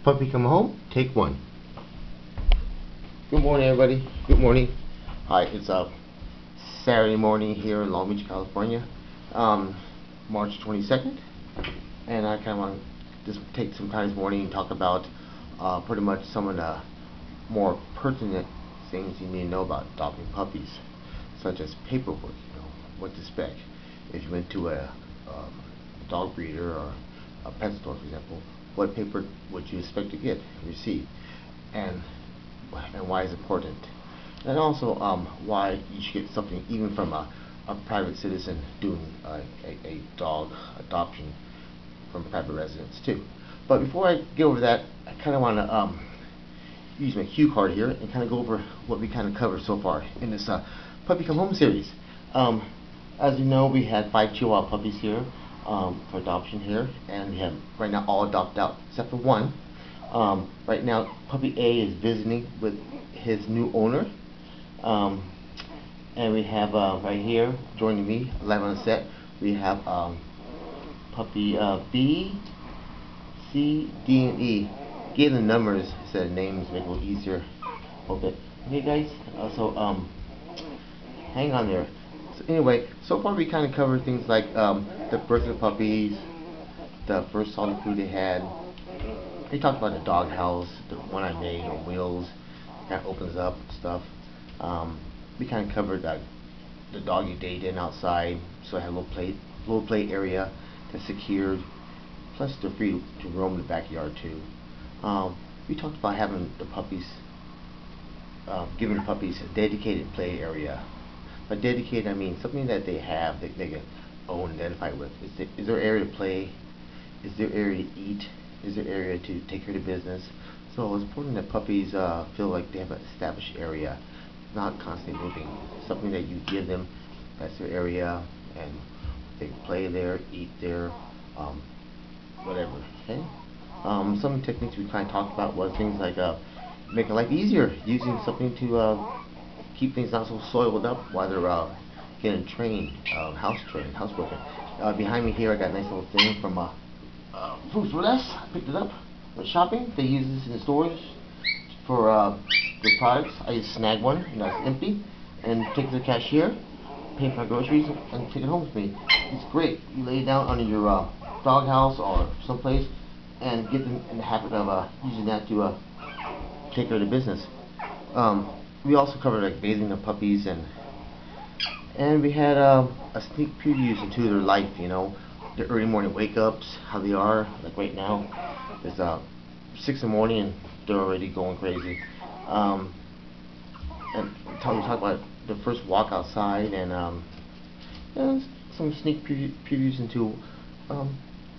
Puppy come home, take one. Good morning, everybody. Good morning. Hi, it's Saturday morning here in Long Beach, California, March 22nd, and I kind of want to just take some time this morning and talk about pretty much some of the more pertinent things you need to know about adopting puppies, such as paperwork. What to expect if you went to a dog breeder or a pet store, for example. What paper would you expect to get, receive, and why it's important, and also why you should get something even from a private citizen doing a dog adoption from private residence too. But before I get over that, I kind of want to use my cue card here and kind of go over what we kind of covered so far in this Puppy Come Home series. As you know, we had 5 Chihuahua puppies here for adoption here, and we have right now all adopted out except for one. Right now, puppy A is visiting with his new owner, and we have right here joining me live on the set. We have puppy B, C, D, and E. Gave them numbers instead of names, make it a little easier. Okay, guys. Hang on there. So anyway, so far we kind of covered things like the birth of the puppies, the first solid food they had. We talked about the dog house, the one I made on wheels, kind of opens up and stuff. We kind of covered the doggy day in outside, so I had a little play area that's secured. Plus, they're free to roam the backyard too. We talked about having the puppies, giving the puppies a dedicated play area. By dedicated, I mean something that they have that they can own and identify with. Is there area to play? Is there area to eat? Is there area to take care of business? So it's important that puppies feel like they have an established area, not constantly moving. Something that you give them, that's their area, and they can play there, eat there, whatever. Okay. Some techniques we kind of talked about was things like making life easier, using something to keep things not so soiled up while they're getting trained, housebroken. Behind me here, I got a nice little thing from Foods for Less. I picked it up. Went shopping. They use this in the stores for their products. I just snagged one, and that's empty, and take it to the cashier, pay for my groceries, and take it home with me. It's great. You lay it down under your dog house or someplace, and get them in the habit of using that to take care of the business. We also covered like bathing the puppies, and we had a sneak previews into their life. Their early morning wake ups, how they are. Like right now, it's 6 in the morning and they're already going crazy. And we talk about the first walk outside, and some sneak previews into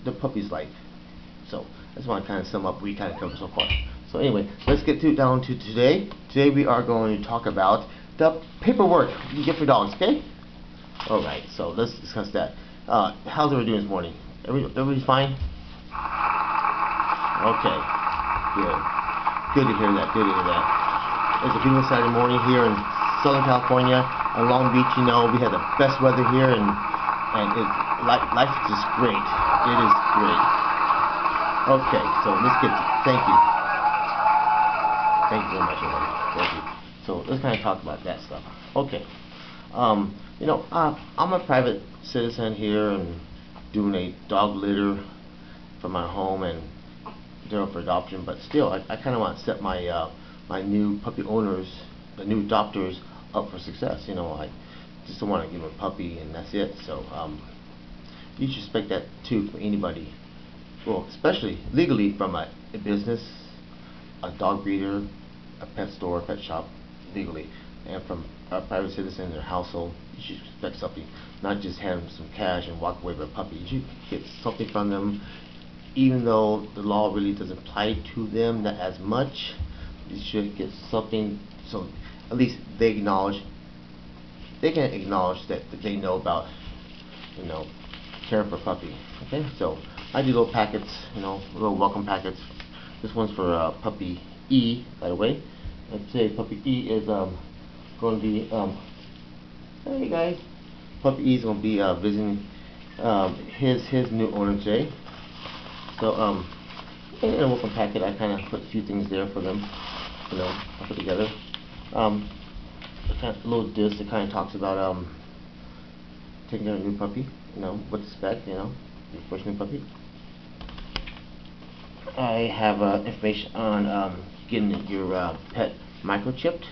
the puppy's life. So I just want to kind of sum up what we kind of covered so far. So anyway, let's get down to today. Today we are going to talk about the paperwork you get for dogs, okay? Alright, so let's discuss that. How's everybody doing this morning? Everybody's fine? Okay, good. Good to hear that, It's a beautiful Saturday morning here in Southern California, and Long Beach. We have the best weather here, and life is just great. It is great. Okay, so let's get to, thank you. Thank you very much, everybody. Thank you. So let's kind of talk about that stuff. Okay. I'm a private citizen here and doing a dog litter for my home, and they're up for adoption. But still, I kind of want to set my my new puppy owners, the new adopters, up for success. I just don't want to give them a puppy and that's it. So you should expect that too from anybody. Well, especially legally from a business, a dog breeder, a pet store, a pet shop, legally, and from a private citizen in their household. You should expect something, not just hand them some cash and walk away with a puppy. You should get something from them, even though the law really doesn't apply to them that as much. You should get something so at least they can acknowledge that they know about caring for a puppy. Okay, so I do little packets, little welcome packets. This one's for puppy E, by the way. I'd say puppy E is going to be hey guys, puppy E is going to be visiting his new owner today. So in a welcome packet, I kind of put a few things there for them. I put together. A little disc that kind of talks about taking care of a new puppy. What to expect. Your first new puppy. I have information on getting your pet microchipped.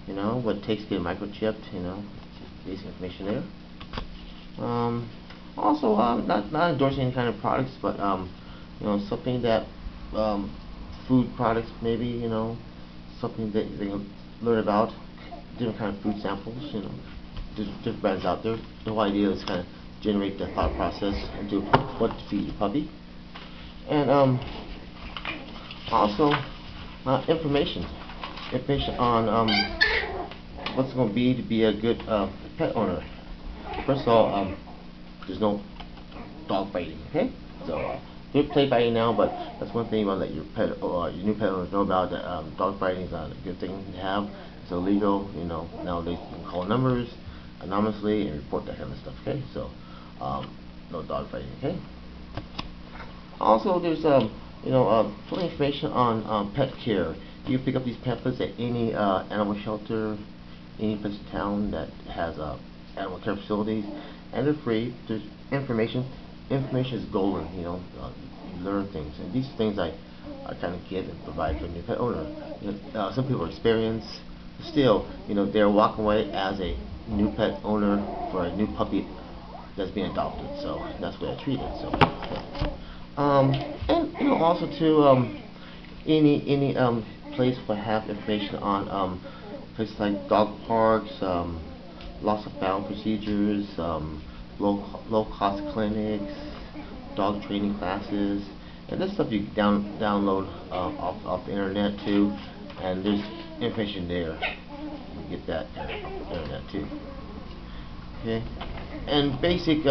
What it takes to get microchipped. Basic information there. Also, not endorsing any kind of products, but something that food products maybe. Something that they can learn about. Different kind of food samples. Different brands out there. The whole idea is kind of generate the thought process into what to feed your puppy. And also information on what's going to be a good pet owner. First of all, there's no dog biting, okay? So there's play biting now, but that's one thing you want to let your pet or your new pet owners know about, that dog biting is not a good thing to have. It's illegal. Nowadays you can call numbers anonymously and report that kind of stuff, okay? So no dog fighting, okay? Also, there's full information on pet care. You can pick up these pamphlets at any animal shelter, any place in town that has animal care facilities, and they're free. There's information. Information is golden. You learn things, and these things I kind of get and provide for a new pet owner. Some people are experienced. Still, they're walking away as a new pet owner for a new puppy that's being adopted. So that's the way I treat it. So, and also to any place will have information on places like dog parks, loss of bound procedures, low cost clinics, dog training classes, and this stuff you can download off the internet too. And there's information there. You get that off the internet too. Okay. And basic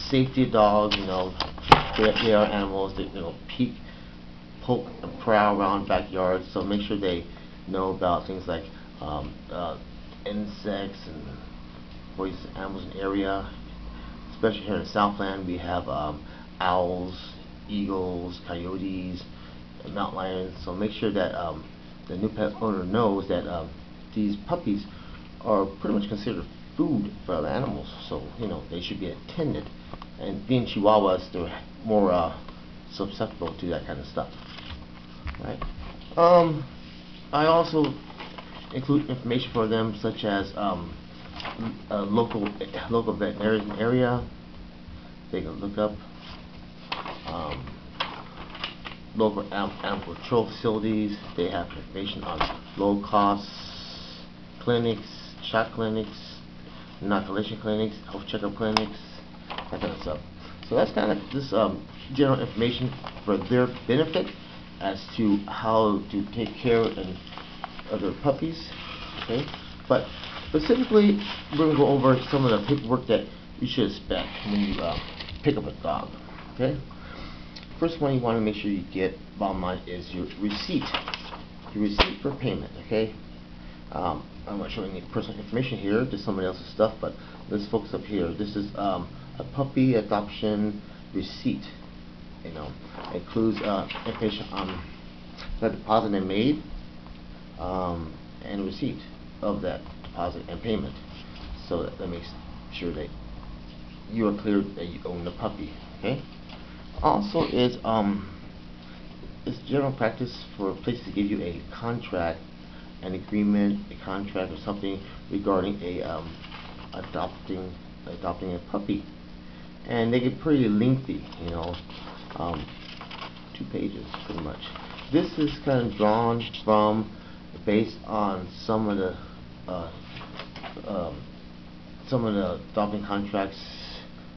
safety of dogs. They are animals that peek, poke, and prowl around backyards. So make sure they know about things like insects and poisonous animals in the area. Especially here in Southland, we have owls, eagles, coyotes, and mountain lions. So make sure that the new pet owner knows that these puppies are pretty much considered food for other animals, so they should be attended. And being Chihuahuas, they're more susceptible to that kind of stuff. Right. I also include information for them, such as local veterinarians in the area. They can look up local animal control facilities. They have information on low cost clinics, shot clinics, inoculation clinics, health checkup clinics, that kind of stuff. So that's kind of this general information for their benefit as to how to take care of their puppies. Okay, but specifically, we're going to go over some of the paperwork that you should expect when you pick up a dog. Okay. First one you want to make sure you get, bottom line, is your receipt. Your receipt for payment, okay? I'm not showing any personal information here, just somebody else's stuff, but let's focus up here. This is a puppy adoption receipt. It includes information on the deposit they made and receipt of that deposit and payment. So that makes sure that you are clear that you own the puppy, okay? Also is it's general practice for places to give you a contract, an agreement, a contract or something regarding a adopting a puppy, and they get pretty lengthy, 2 pages pretty much. This is kind of drawn from, based on some of the adopting contracts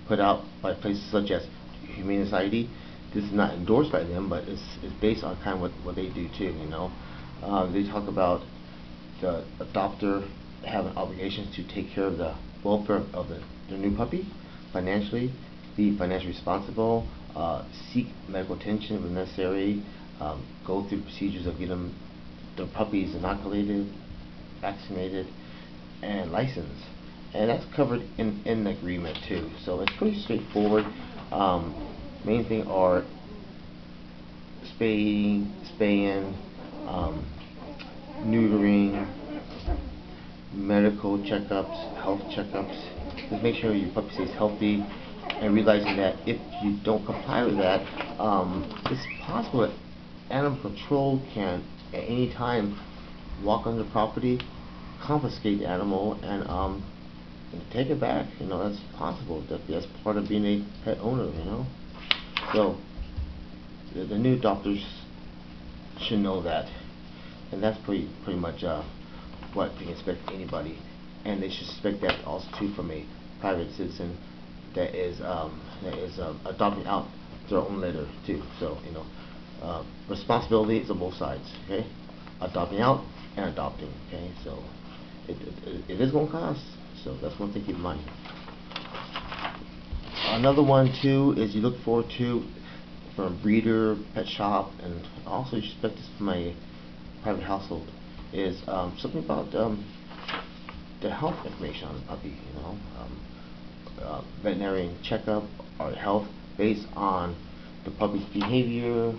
put out by places such as Humane Society. This is not endorsed by them, but it's based on kind of what they do too. They talk about the adopter having obligations to take care of the welfare of the new puppy financially, be financially responsible, seek medical attention when necessary, go through procedures of getting the puppies inoculated, vaccinated, and licensed. And that's covered in the agreement too. So it's pretty straightforward. Main thing are spaying, neutering, medical checkups, health checkups. Just make sure your puppy stays healthy, and realizing that if you don't comply with that, it's possible that animal control can at any time walk on the property, confiscate the animal, and take it back. That's possible. That's part of being a pet owner. So the new adopters should know that, and that's pretty much what they can expect from anybody, and they should expect that also too from a private citizen that is adopting out their own litter too. So responsibility is on both sides. Okay, adopting out and adopting. Okay, so it is going to cost. So that's one thing to keep in mind. Another one too is you look forward to from a breeder, pet shop, and also you should expect this from a private household, is something about the health information on the puppy. Veterinarian checkup or health based on the puppy's behavior,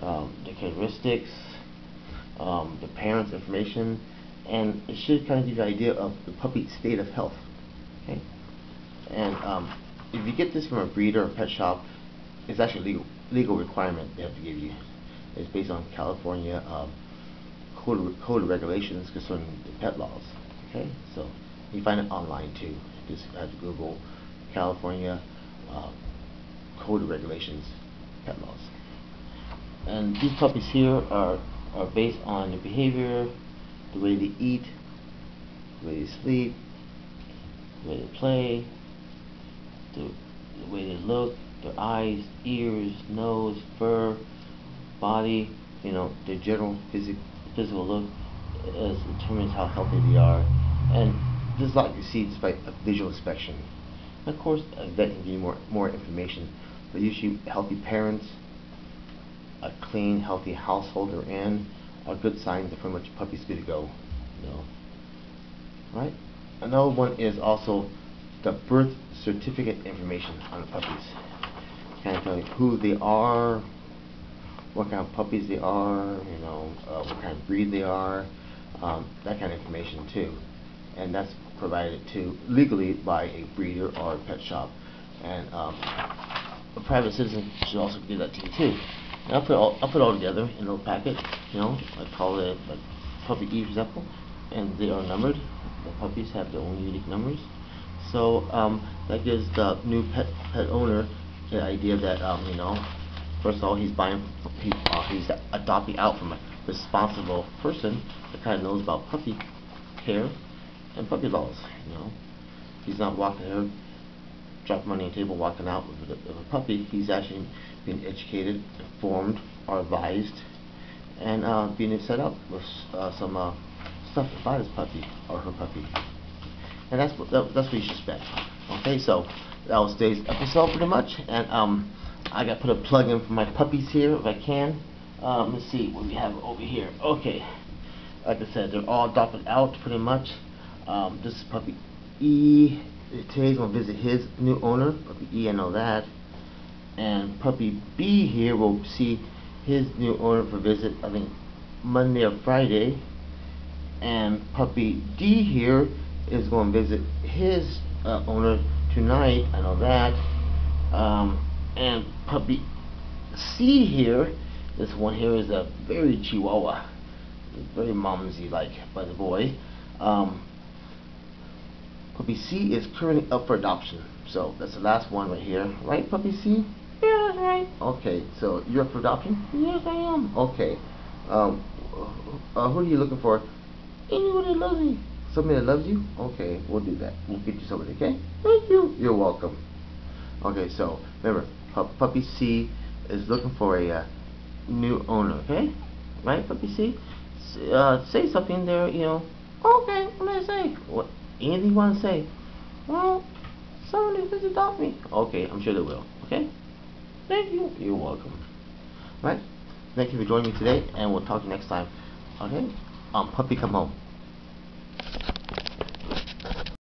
the characteristics, the parents' information, and it should kind of give you an idea of the puppy's state of health. Okay, and if you get this from a breeder or pet shop, it's actually a legal requirement they have to give you. It's based on California code of regulations concerning the pet laws. Okay, so you find it online too. Just have to Google California code of regulations, pet laws. And these puppies here are based on their behavior, the way they eat, the way they sleep, the way they play, the way they look, their eyes, ears, nose, fur, body, their general physical look determines how healthy they are. And this is like you see just by a visual inspection. And of course, a vet can give you more information, but usually healthy parents, a clean, healthy household they're in, are good signs that pretty much a puppy's good to go. Right? Another one is also the birth certificate information on the puppies. Kind of tell you who they are, what kind of puppies they are, what kind of breed they are, that kind of information too. And that's provided too legally by a breeder or a pet shop. And a private citizen should also give that to you too. And I'll put it all together in a little packet. I call it like puppy E, for example, and they are numbered. The puppies have their own unique numbers. So that gives the new pet owner the idea that first of all, he's adopting out from a responsible person that kind of knows about puppy care and puppy laws. He's not walking there, dropping money on the table, walking out with a puppy. He's actually being educated, informed, or advised, and being set up with some stuff about his puppy or her puppy. And that's what you should expect. Okay, so that was today's episode pretty much, and I got to put a plug in for my puppies here if I can. Let's see what we have over here. Okay, like I said, they're all adopted out pretty much. This is puppy E. Today's gonna visit his new owner, puppy E. I know that. And puppy B here will see his new owner for visit, I think Monday or Friday. And puppy D here is going to visit his owner tonight. I know that. And puppy C here, this one here is a very Chihuahua, very momsy like by the boy. Puppy C is currently up for adoption, so that's the last one right here, right, Puppy C? Yeah, that's right. Okay, so you're up for adoption? Yes, I am. Okay. Who are you looking for? Anyone that loves me. Somebody that loves you? Okay, we'll do that. We'll get you somebody, okay? Thank you. You're welcome. Okay, so remember, Puppy C is looking for a new owner, okay? Right, Puppy C? Say something there, Okay, what did I say? What? Anything you want to say? Well, somebody please adopt me. Okay, I'm sure they will. Okay? Thank you. You're welcome. Right? Thank you for joining me today, and we'll talk to you next time. Okay? Puppy come home.